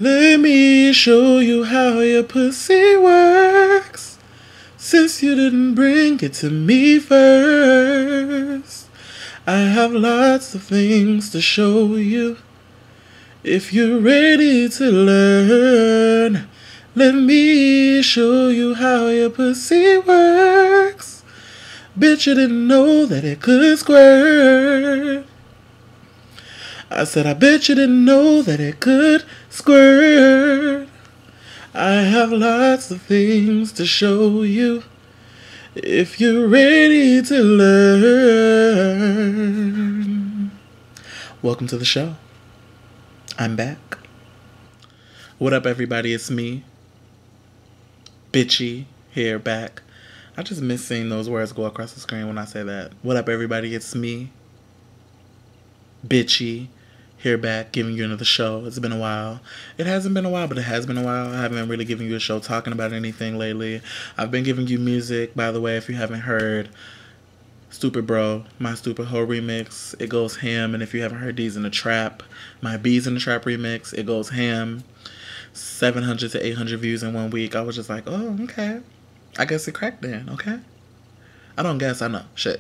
Let me show you how your pussy works, since you didn't bring it to me first. I have lots of things to show you. If you're ready to learn, let me show you how your pussy works. Bitch, you didn't know that it could squirt. I said, I bet you didn't know that it could squirt. I have lots of things to show you. If you're ready to learn. Welcome to the show. I'm back. What up, everybody? It's me, Bitchy, here back. I just miss seeing those words go across the screen when I say that. What up, everybody? It's me, Bitchy, here back, giving you another show. It's been a while. It hasn't been a while, but it has been a while. I haven't been really giving you a show talking about anything lately. I've been giving you music, by the way, if you haven't heard. Stupid Bro, my Stupid Hoe remix, it goes ham. And if you haven't heard D's in the Trap, my B's in the Trap remix, it goes ham. 700 to 800 views in 1 week. I was just like, oh, okay. I guess it cracked then, okay? I don't guess, I know. Shit.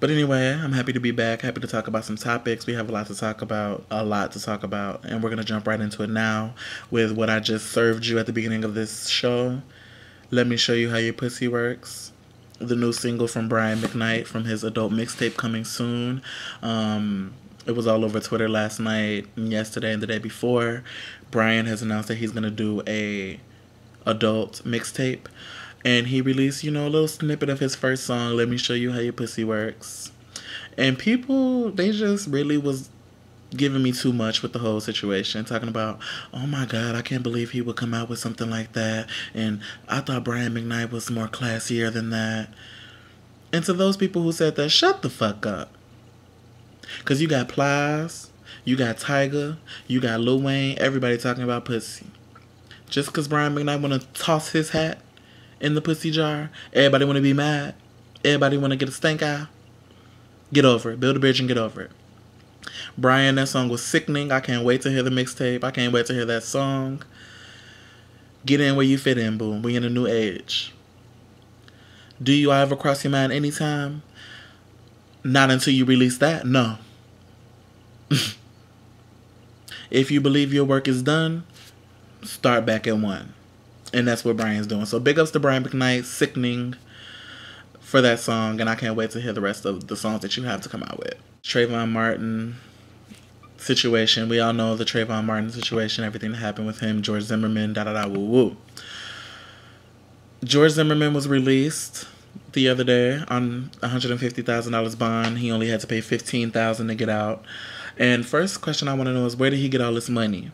But anyway, I'm happy to be back. Happy to talk about some topics. We have a lot to talk about. And we're going to jump right into it now with what I just served you at the beginning of this show. Let me show you how your pussy works. The new single from Brian McKnight from his adult mixtape coming soon. It was all over Twitter last night and yesterday and the day before. Brian has announced that he's going to do a adult mixtape. And he released, a little snippet of his first song, Let Me Show You How Your Pussy Works. And people, they just really was giving me too much with the whole situation. Talking about, oh my God, I can't believe he would come out with something like that. And I thought Brian McKnight was more classier than that. And to those people who said that, shut the fuck up. Because you got Plies, you got Tyga, you got Lil Wayne, everybody talking about pussy. Just because Brian McKnight want to toss his hat in the pussy jar, everybody want to be mad. Everybody want to get a stank eye. Get over it. Build a bridge and get over it. Brian, that song was sickening. I can't wait to hear the mixtape. I can't wait to hear that song. Get in where you fit in, boom. We in a new age. Do you ever cross your mind anytime? Not until you release that. No. If you believe your work is done, start back at one. And that's what Brian's doing. So big ups to Brian McKnight, Sickening, for that song. And I can't wait to hear the rest of the songs that you have to come out with. Trayvon Martin situation. We all know the Trayvon Martin situation, everything that happened with him, George Zimmerman, woo-woo. George Zimmerman was released the other day on $150,000 bond. He only had to pay $15,000 to get out. And first question I want to know is, where did he get all this money?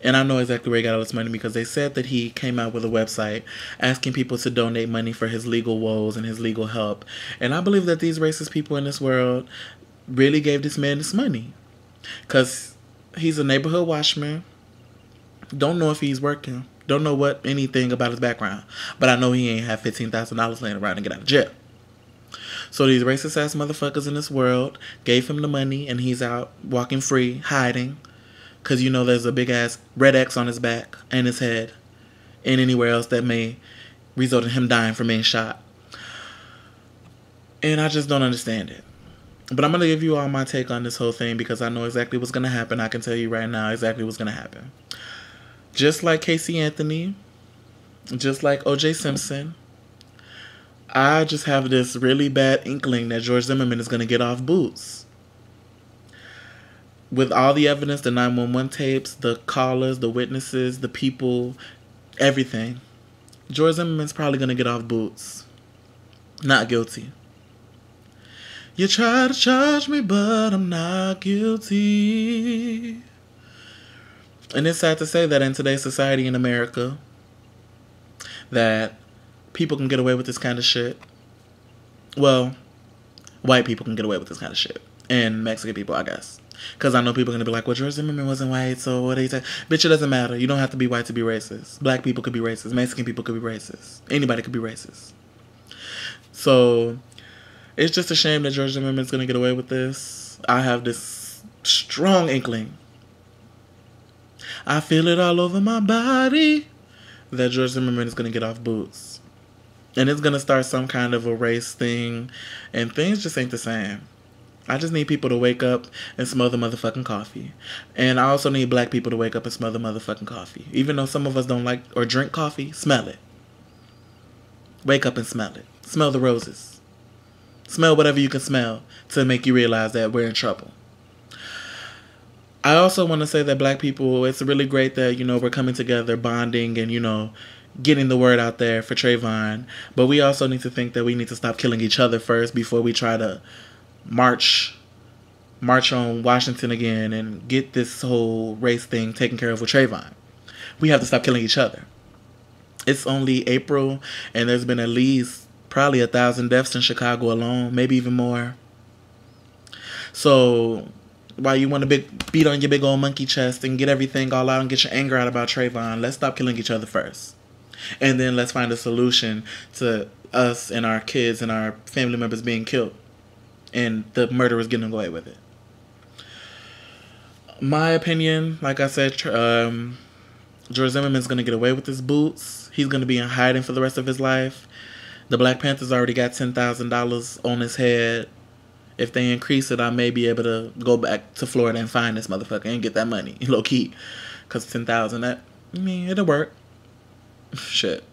And I know exactly where he got all this money because they said that he came out with a website asking people to donate money for his legal woes and his legal help. And I believe that these racist people in this world really gave this man this money. Because he's a neighborhood watchman. Don't know if he's working. Don't know anything about his background. But I know he ain't have $15,000 laying around to get out of jail. So these racist ass motherfuckers in this world gave him the money and he's out walking free, hiding. Because there's a big ass red X on his back and his head and anywhere else that may result in him dying from being shot. And I just don't understand it. But I'm going to give you all my take on this whole thing because I know exactly what's going to happen. I can tell you right now exactly what's going to happen. Just like Casey Anthony, just like O.J. Simpson, I just have this really bad inkling that George Zimmerman is going to get off boots. With all the evidence, the 911 tapes, the callers, the witnesses, the people, everything, George Zimmerman's probably going to get off boots. Not guilty. You try to charge me, but I'm not guilty. And it's sad to say that in today's society in America, that people can get away with this kind of shit. Well, white people can get away with this kind of shit. And Mexican people, I guess. Because I know people are going to be like, well, George Zimmerman wasn't white, so what do you say? Bitch, it doesn't matter. You don't have to be white to be racist. Black people could be racist. Mexican people could be racist. Anybody could be racist. So, it's just a shame that George Zimmerman's going to get away with this. I have this strong inkling I feel it all over my body. That George Zimmerman is going to get off Boots. And it's going to start some kind of a race thing. And things just ain't the same. I just need people to wake up and smell the motherfucking coffee. And I also need black people to wake up and smell the motherfucking coffee. Even though some of us don't like or drink coffee, smell it. Wake up and smell it. Smell the roses. Smell whatever you can smell to make you realize that we're in trouble. I also want to say that black people, it's really great that, we're coming together, bonding, and, getting the word out there for Trayvon. But we also need to think that we need to stop killing each other first before we try to march on Washington again and get this whole race thing taken care of with Trayvon. We have to stop killing each other. It's only April, and there's been at least probably 1,000 deaths in Chicago alone, maybe even more. So while you want to beat on your big old monkey chest and get everything all out and get your anger out about Trayvon, let's stop killing each other first. And then let's find a solution to us and our kids and our family members being killed and the murderers getting away with it. My opinion, like I said, George Zimmerman's going to get away with his boots. He's going to be in hiding for the rest of his life. The Black Panthers already got $10,000 on his head. If they increase it, I may be able to go back to Florida and find this motherfucker and get that money, low key. Because $10,000, it'll work. Shit.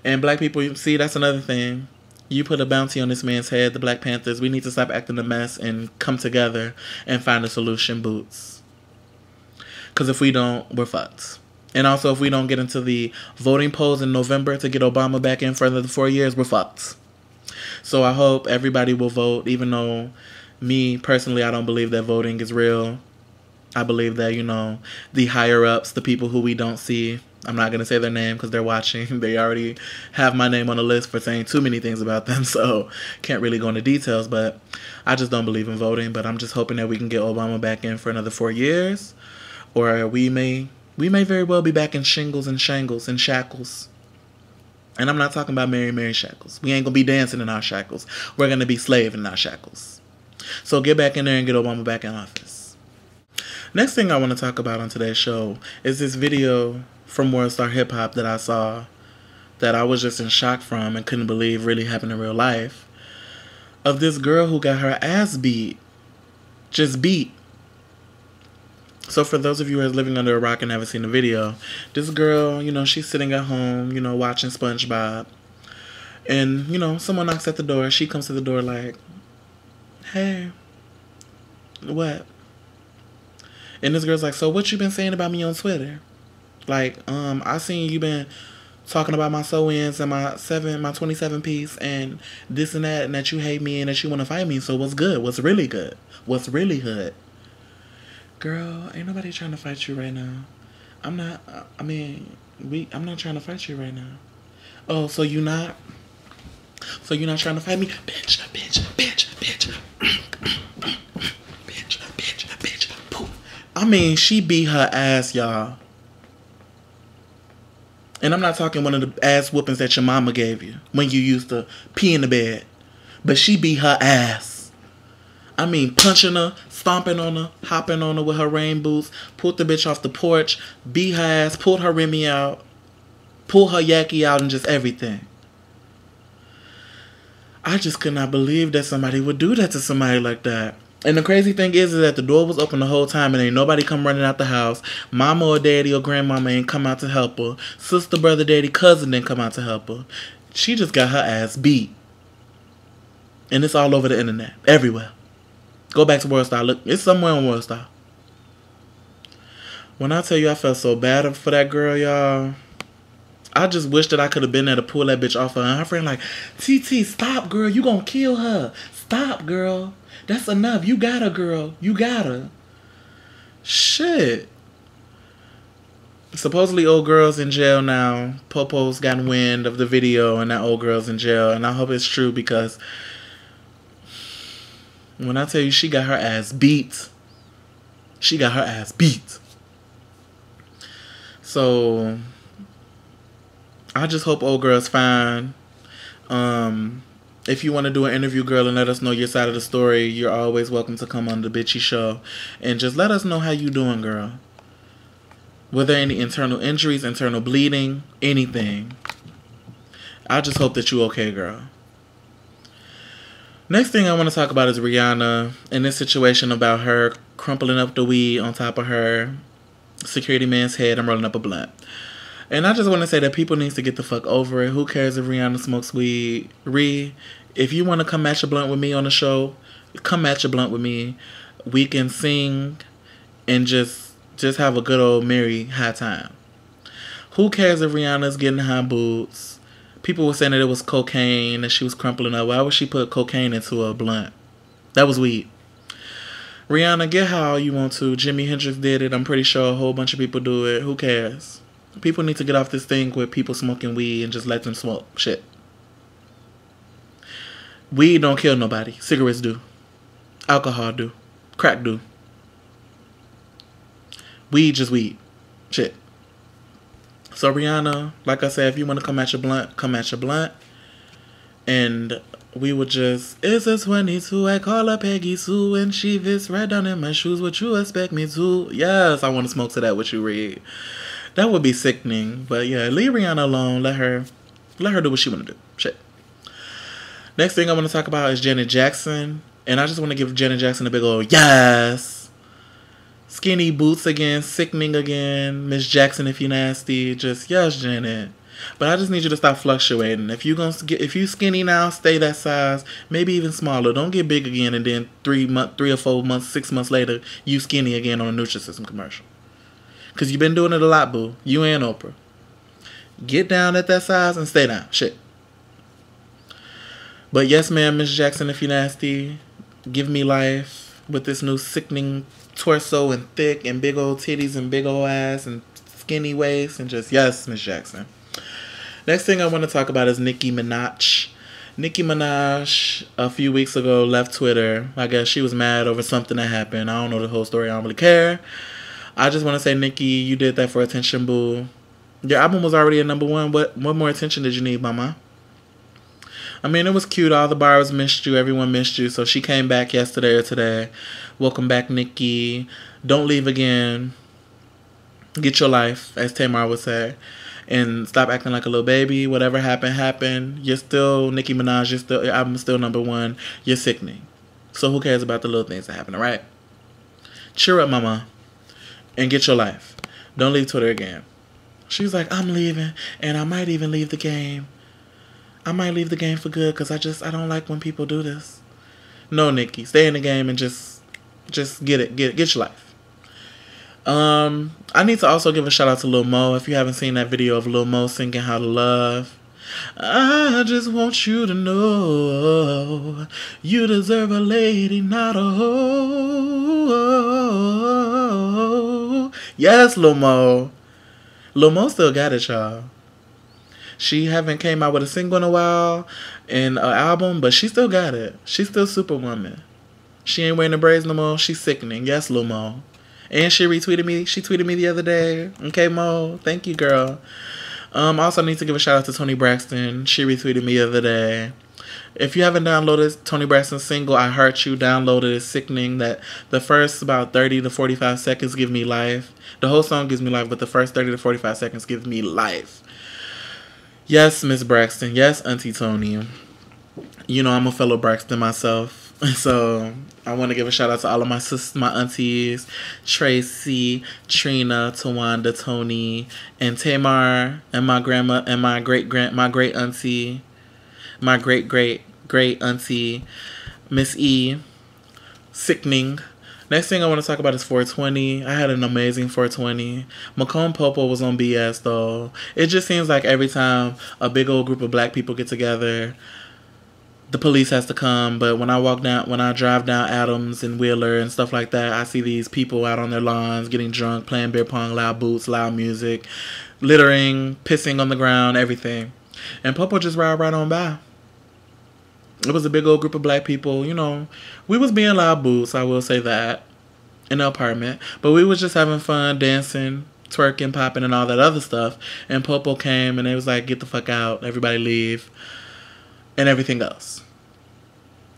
And black people, see, that's another thing. You put a bounty on this man's head, the Black Panthers. We need to stop acting a mess and come together and find a solution, Boots. Because if we don't, we're fucked. And also, if we don't get into the voting polls in November to get Obama back in for another 4 years, we're fucked. So I hope everybody will vote, even though me, personally, I don't believe that voting is real. I believe that, the higher-ups, the people who we don't see, I'm not going to say their name because they're watching. They already have my name on the list for saying too many things about them, so can't really go into details. But I just don't believe in voting, but I'm just hoping that we can get Obama back in for another 4 years. Or we may very well be back in shingles and shangles and shackles. And I'm not talking about Mary shackles. We ain't going to be dancing in our shackles. We're going to be slaving in our shackles. So get back in there and get Obama back in office. Next thing I want to talk about on today's show is this video from World Star Hip Hop that I saw that I was just in shock from and couldn't believe really happened in real life. Of this girl who got her ass beat. Just beat. So for those of you who are living under a rock and haven't seen the video, this girl, she's sitting at home, watching SpongeBob. And, someone knocks at the door. She comes to the door like, hey, what? And this girl's like, so what you been saying about me on Twitter? Like, I seen you been talking about my sew-ins and my 27 piece and this and that you hate me and that you want to fight me. So what's good? What's really good? What's really hood? Girl, ain't nobody trying to fight you right now. I'm not trying to fight you right now. Oh, so you not? So you not trying to fight me? Bitch. Bitch. She beat her ass, y'all. And I'm not talking one of the ass whoopings that your mama gave you when you used to pee in the bed. But she beat her ass. Punching her, stomping on her, hopping on her with her rain boots, pulled the bitch off the porch, beat her ass, pulled her Remy out, pulled her Yaki out, and just everything. I just could not believe that somebody would do that to somebody like that. And the crazy thing is that the door was open the whole time and ain't nobody come running out the house. Mama or daddy or grandmama ain't come out to help her. Sister, brother, daddy, cousin didn't come out to help her. She just got her ass beat. And it's all over the internet. Everywhere. Go back to World Star. Look, it's somewhere on World Star. When I tell you I felt so bad for that girl, y'all, I just wish that I could have been there to pull that bitch off her. And her friend like, TT, stop, girl. You gonna kill her. Stop, girl. That's enough. You got her, girl. You got her. Shit. Supposedly old girl's in jail now. Popo's gotten wind of the video and that old girl's in jail. And I hope it's true because when I tell you she got her ass beat. She got her ass beat. So I just hope old girl's fine. If you want to do an interview, girl, and let us know your side of the story, you're always welcome to come on the Bitchy Show. And just let us know how you doing, girl. Were there any internal injuries, internal bleeding, anything? I just hope that you okay, girl. Next thing I want to talk about is Rihanna and this situation about her crumpling up the weed on top of her security man's head and rolling up a blunt. And I just want to say that people needs to get the fuck over it. Who cares if Rihanna smokes weed? If you want to come match a blunt with me on the show, come match a blunt with me. We can sing and just have a good old merry high time. Who cares if Rihanna's getting high boots? People were saying that it was cocaine and she was crumpling up. Why would she put cocaine into a blunt? That was weed. Rihanna, get how you want to. Jimi Hendrix did it. I'm pretty sure a whole bunch of people do it. Who cares? People need to get off this thing with people smoking weed and just let them smoke shit. Weed don't kill nobody. Cigarettes do. Alcohol do. Crack do. Weed just weed. Shit. So Rihanna, like I said, if you want to come at your blunt, come at your blunt. And we would just, it's a 22, I call her Peggy Sue, and she fits right down in my shoes. What you expect me to? Yes, I want to smoke to that, what you read. That would be sickening. But yeah, leave Rihanna alone. Let her do what she want to do. Shit. Next thing I want to talk about is Janet Jackson. And I just want to give Janet Jackson a big old yes. Skinny boots again, sickening again. Miss Jackson, if you nasty, just yes, Janet. But I just need you to stop fluctuating. If you skinny now, stay that size. Maybe even smaller. Don't get big again, and then 3 or 4 months, 6 months later, you skinny again on a Nutrisystem commercial. Cause you've been doing it a lot, boo. You and Oprah. Get down at that size and stay down. Shit. But yes, ma'am, Miss Jackson, if you nasty, give me life with this new sickening torso and thick and big old titties and big old ass and skinny waist and just yes, Miss Jackson. Next thing I want to talk about is Nicki Minaj. Nicki Minaj a few weeks ago left Twitter. I guess she was mad over something that happened. I don't know the whole story. I don't really care. I just want to say, Nicki, you did that for attention, boo. Your album was already at #1. What more attention did you need, mama? I mean, it was cute. All the bars missed you. Everyone missed you. So she came back yesterday or today. Welcome back, Nicki. Don't leave again. Get your life, as Tamar would say. And stop acting like a little baby. Whatever happened, happened. You're still Nicki Minaj. Your album's still #1. You're sickening. So who cares about the little things that happen, all right? Cheer up, mama. And get your life. Don't leave Twitter again. She's like, I'm leaving. And I might even leave the game. I might leave the game for good because I don't like when people do this. No, Nicki. Stay in the game and just get your life. I need to also give a shout out to Lil Mo. If you haven't seen that video of Lil Mo singing How to Love. I just want you to know you deserve a lady, not a hoe. Yes, Lil Mo. Lil Mo still got it, y'all. She haven't came out with a single in a while and an album, but she still got it. She's still Superwoman. She ain't wearing the braids no more. She's sickening. Yes, Lil Mo. And she retweeted me. She tweeted me the other day. Okay, Mo. Thank you, girl. Also need to give a shout out to Toni Braxton. She retweeted me the other day. If you haven't downloaded Toni Braxton's single, I Hurt You, download it. It's sickening that the first about 30 to 45 seconds give me life. The whole song gives me life, but the first 30 to 45 seconds gives me life. Yes, Miss Braxton. Yes, Auntie Tony. You know I'm a fellow Braxton myself. So I want to give a shout out to all of my sisters, my aunties, Tracy, Trina, Tawanda, Tony, and Tamar, and my grandma, and my great auntie, my great auntie, Miss E. Sickening. Next thing I want to talk about is 420. I had an amazing 420. Macomb Popo was on BS though. It just seems like every time a big old group of black people get together, the police has to come. But when I drive down Adams and Wheeler and stuff like that, I see these people out on their lawns getting drunk, playing beer pong, loud boots, loud music, littering, pissing on the ground, everything. And Popo just ride right on by. It was a big old group of black people, you know. We was being loud boots, I will say that, in the apartment. But we was just having fun, dancing, twerking, popping, and all that other stuff. And Popo came, and it was like, get the fuck out, everybody leave, and everything else.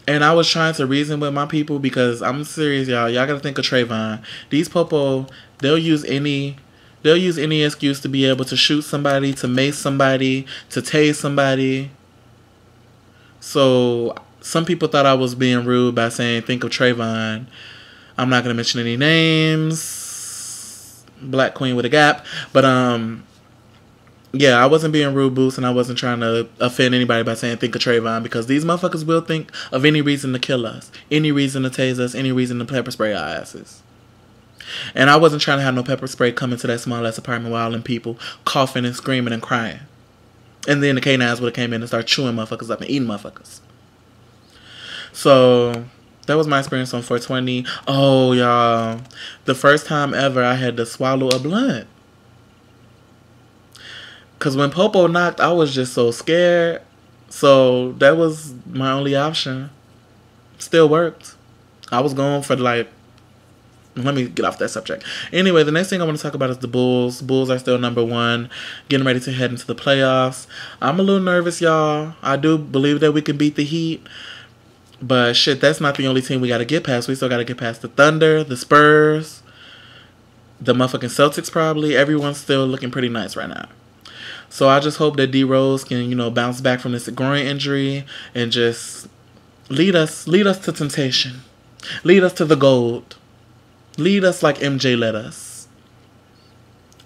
And I was trying to reason with my people because I'm serious, y'all. Y'all got to think of Trayvon. These Popo, they'll use any They'll use any excuse to be able to shoot somebody, to mace somebody, to tase somebody. So some people thought I was being rude by saying, think of Trayvon. I'm not going to mention any names. Black queen with a gap. But, yeah, I wasn't being rude, Boots, and I wasn't trying to offend anybody by saying think of Trayvon, because these motherfuckers will think of any reason to kill us, any reason to tase us, any reason to pepper spray our asses. And I wasn't trying to have no pepper spray come into that small ass apartment with all them people coughing and screaming and crying. And then the canines would have came in and started chewing motherfuckers up and eating motherfuckers. So that was my experience on 420. Oh, y'all. The first time ever I had to swallow a blunt. Because when Popo knocked, I was just so scared. So that was my only option. Still worked. I was going for like... Let me get off that subject. Anyway, the next thing I want to talk about is the Bulls. Bulls are still #1. Getting ready to head into the playoffs. I'm a little nervous, y'all. I do believe that we can beat the Heat. But shit, that's not the only team we got to get past. We still got to get past the Thunder, the Spurs, the motherfucking Celtics probably. Everyone's still looking pretty nice right now. So I just hope that D-Rose can, bounce back from this groin injury and just lead us to temptation. Lead us to the gold. Lead us like MJ led us.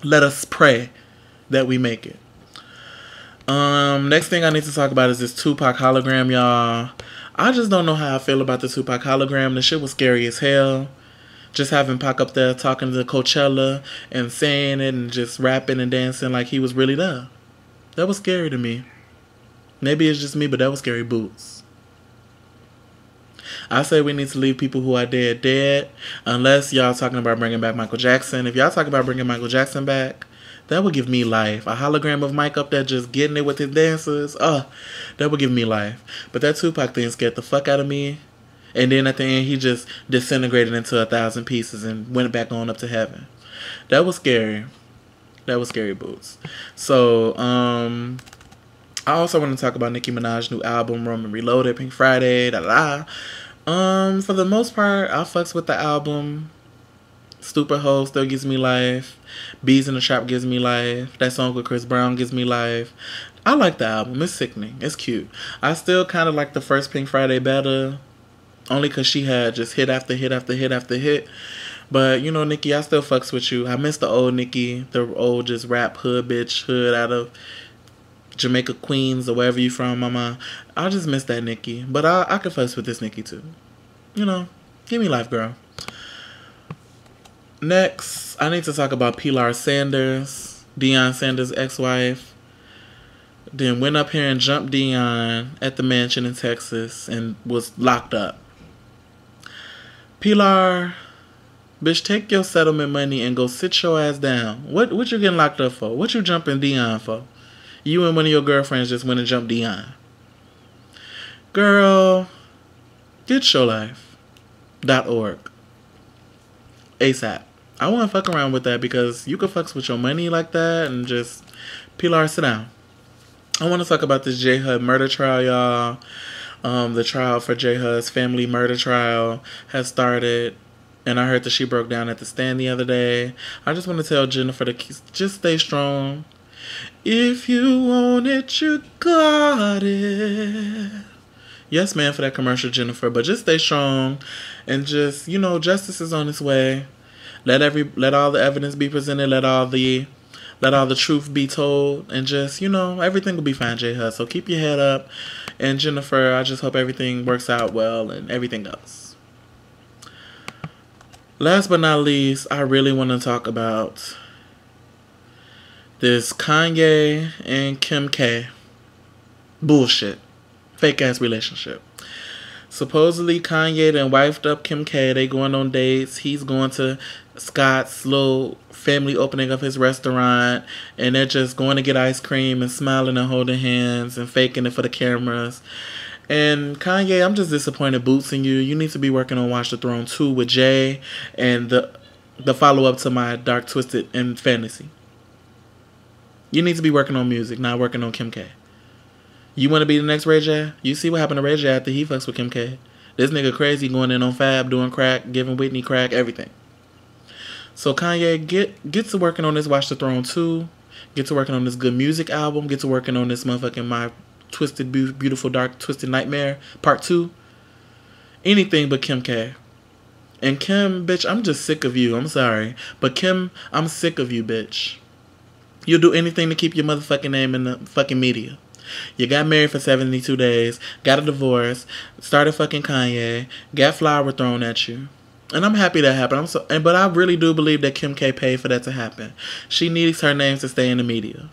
Let us pray that we make it. Next thing I need to talk about is this Tupac hologram, y'all. I just don't know how I feel about the Tupac hologram. The shit was scary as hell. Just having Pac up there talking to Coachella and saying it and just rapping and dancing like he was really there. That was scary to me. Maybe it's just me, but that was scary boots. I say we need to leave people who are dead. Unless y'all talking about bringing back Michael Jackson. If y'all talking about bringing Michael Jackson back, that would give me life. A hologram of Mike up there just getting it with his dancers. That would give me life. But that Tupac thing scared the fuck out of me. And then at the end, he just disintegrated into 1,000 pieces and went back on up to heaven. That was scary. That was scary boots. So, I also want to talk about Nicki Minaj's new album, Roman Reloaded, Pink Friday, For the most part, I fucks with the album. Stupid Hoe still gives me life. Bees in the Trap gives me life. That song with Chris Brown gives me life. I like the album. It's sickening. It's cute. I still kind of like the first Pink Friday better. Only because she had just hit after hit after hit after hit. But, Nicki, I still fucks with you. I miss the old Nicki. The old just rap hood bitch. Hood out of Jamaica, Queens, or wherever you from, mama. I just miss that Nicki. But I can fuss with this Nicki, too. Give me life, girl. Next, I need to talk about Pilar Sanders, Deion Sanders' ex-wife. Then went up here and jumped Deion at the mansion in Texas and was locked up. Pilar, bitch, take your settlement money and go sit your ass down. What you getting locked up for? What you jumping Deion for? You and one of your girlfriends just went and jumped Deion. Girl, get your life.org. ASAP. I want to fuck around with that because you can fuck with your money like that and just Pilar, sit down. I want to talk about this J Hud murder trial, y'all. The trial for J Hud's family murder trial has started. And I heard that she broke down at the stand the other day. I just want to tell Jennifer to just stay strong. If you want it, you got it. Yes, man, for that commercial, Jennifer. But just stay strong. And just, justice is on its way. Let all the evidence be presented. Let all the truth be told. And just, everything will be fine, J Hud. So keep your head up. And Jennifer, I just hope everything works out well and everything else. Last but not least, I really want to talk about this Kanye and Kim K bullshit. Fake ass relationship. Supposedly Kanye done wifed up Kim K. They going on dates. He's going to Scott's little family opening of his restaurant. And they're just going to get ice cream and smiling and holding hands and faking it for the cameras. And Kanye, I'm just disappointed boots in you. You need to be working on Watch the Throne 2 with Jay and the follow-up to my Dark Twisted and Fantasy. You need to be working on music, not working on Kim K. You want to be the next Ray J? You see what happened to Ray J after he fucks with Kim K. This nigga crazy going in on Fab, doing crack, giving Whitney crack, everything. So Kanye, get to working on this Watch the Throne 2. Get to working on this Good Music album. Get to working on this motherfucking My Twisted, Beautiful, Dark, Twisted Nightmare Part 2. Anything but Kim K. And Kim, bitch, I'm just sick of you. I'm sorry. But Kim, I'm sick of you, bitch. You'll do anything to keep your motherfucking name in the fucking media. You got married for 72 days, got a divorce, started fucking Kanye, got flour thrown at you. And I'm happy that happened. But I really do believe that Kim K paid for that to happen. She needs her name to stay in the media.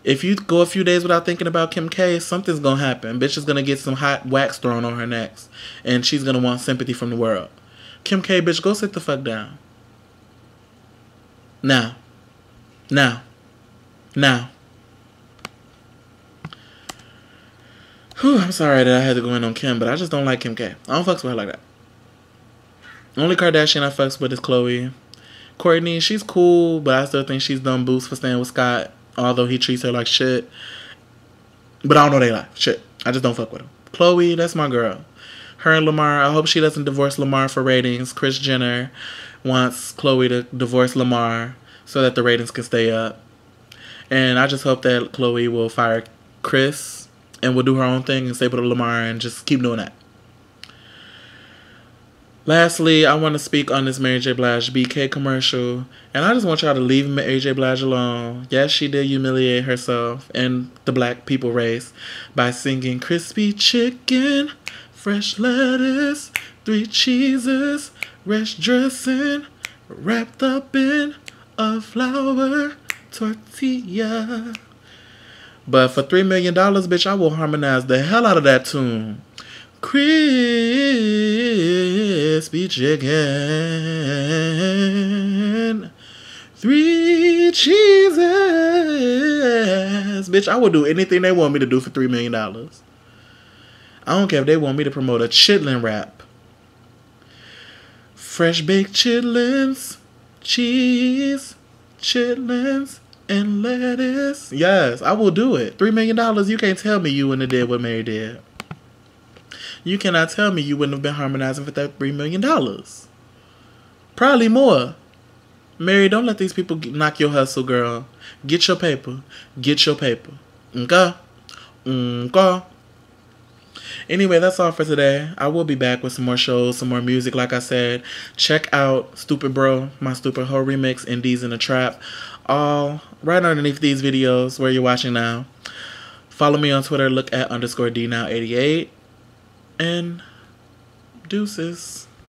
If you go a few days without thinking about Kim K, something's gonna happen. Bitch is gonna get some hot wax thrown on her next. And she's gonna want sympathy from the world. Kim K, bitch, go sit the fuck down. Now. Now. Now. Whew, I'm sorry that I had to go in on Kim, but I just don't like Kim K. I don't fucks with her like that. Only Kardashian I fucks with is Khloe. Kourtney, she's cool, but I still think she's dumb boost for staying with Scott, although he treats her like shit. But I don't know they like shit. I just don't fuck with him. Khloe, that's my girl. Her and Lamar, I hope she doesn't divorce Lamar for ratings. Kris Jenner wants Khloe to divorce Lamar so that the ratings can stay up. And I just hope that Khloe will fire Kris and will do her own thing and stay with Lamar and just keep doing that. Lastly, I want to speak on this Mary J. Blige BK commercial, and I just want y'all to leave Mary J. Blige alone. Yes, she did humiliate herself and the black people race by singing crispy chicken, fresh lettuce, 3 cheeses, ranch dressing, wrapped up in a flour tortilla. But for $3 million, bitch, I will harmonize the hell out of that tune. Crispy chicken, 3 cheeses. Bitch, I will do anything they want me to do for $3 million. I don't care if they want me to promote a chitlin wrap. Fresh baked chitlins, cheese, chitlins, and lettuce. Yes, I will do it. $3 million, you can't tell me you wouldn't have did what Mary did. You cannot tell me you wouldn't have been harmonizing for that $3 million. Probably more. Mary, don't let these people knock your hustle, girl. Get your paper. Get your paper. Okay? Okay? Anyway, that's all for today. I will be back with some more shows, some more music, like I said. Check out Stupid Bro, my Stupid Hoe remix, and D's in the Trap. All right underneath these videos where you're watching now. Follow me on Twitter. Look at _DNow88. And deuces.